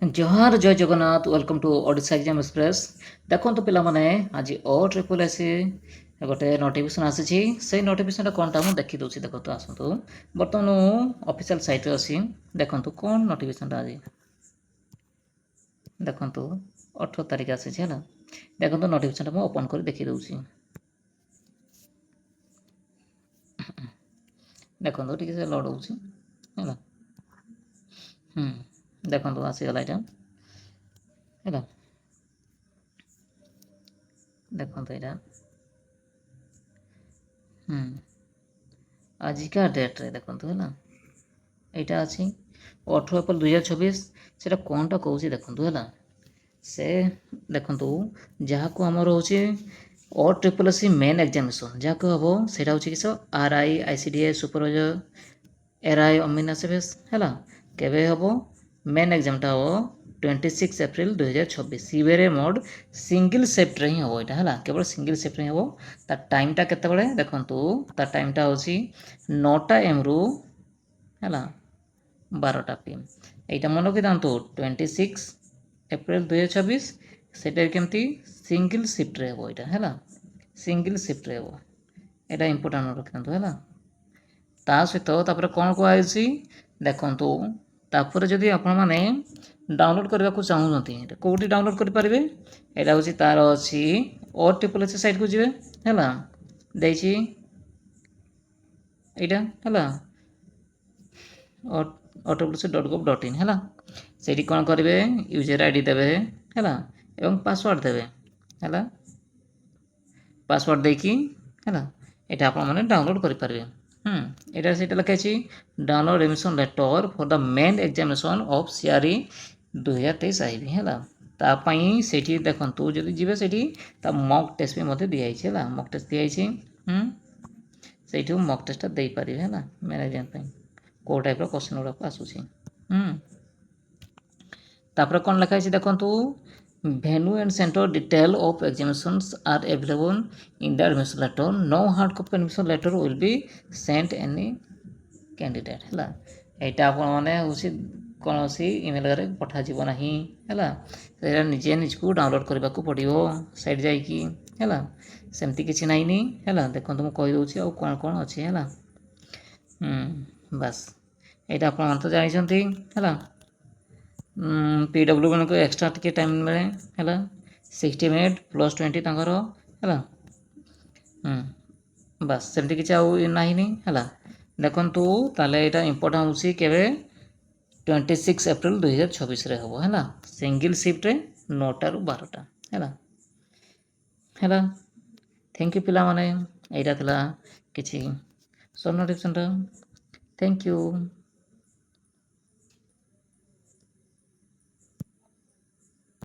जोहार जय Jagannath welcome to Odisha exam express देखो पिलामाने आज ट्रिपल एस गोटे नोटिफिकेशन आसी से नोटिफिकेशन कौन टा देखी दूसरी देखो तो आसतु बर्तमान ऑफिशियल साइट रे अच्छी देखो कौन नोटिफिकेशन आज देखो 18 तारीख आसी है देखो नोटिफिकेशन मुझे ओपन कर देखी दूसरी देखो टी लोड हो देखो आसीगला यहाँ है देखो यहाँ आजिका डेट रे देखो है यहाँ अच्छी 18 एप्रिल 2024 से कौन टा कौन देखो है से देखो जहाँ को आम रोचे O triple S main examination जहाँ को हम से किस R I I C D S supervisor एर आई अमीना सेवेस है केवे हम मेन एग्जामटा हम 26 एप्रिल 2024 सीबीआई मोड सिंगल सेफ्ट ही हम यहाँ है केवल सिंगल सेफ्ट हम तार टाइमटा केते देखो तार टाइमटा हूँ 9टा एम रु है 12टा PM यहाँ मन रखी था 26 एप्रिल 2024 से केमती सिंगल शिफ्ट रे हम यहाँ है सिंगल शिफ्ट रे हम यहाँ इंपोर्टाट मन रखी था है ता सहित तापर कौन कहुई देखु तापर जदि आपण मैंने डाउनलोड करने को चाहूँगी कौटी डाउनलोड करेंगे यहाँ हूँ तार अच्छी ओ ट्रिपल एस साइट को जी है यहाँ है otriples.gov.in है से कौन करेंगे यूजर आईडी देवे है एवं पासवर्ड देवे है पासवर्ड देकी है यहाँ आप डाउनलोड करेंगे यहाँ से लिखाई download admission letter for the main examination of CRE 2023 IB है तापाई से देखो जब जी से मक टेस्ट भी मत दिखाई है मक टेस्ट दिखाई से मक टेस्ट दे पारे है मेन एग्जाम कौ टाइप क्वेश्चन गुड़ाक आसूसी तापर कौन लिखाई देखो venue and center detail of examinations are available in the admission letter no hard copy admission letter will be sent any candidate है यहाँ आप कौन सी इमेल रे पठा जीव ना है निजे निजको डाउनलोड करने को पड़ो साइट जाकि है सेमती किसी नाई है देखो मुझे कहीदे आउ कौन कौन अच्छी है बस यहाँ आप तो जानते है PW मान को एक्सट्रा टिके टाइम मिले है 60 मिनट प्लस 20 तंकर है बस सेमती किसी ना है देखु ताले यहाँ इम्पोर्टाट हूँ के 26 एप्रिल 2024 रे हम है सिंगल शिफ्ट रे 9टा रु 12टा है थैंक यू पिला माने यहाँ था किसी सब नोटिफिकेशन थैंक यू।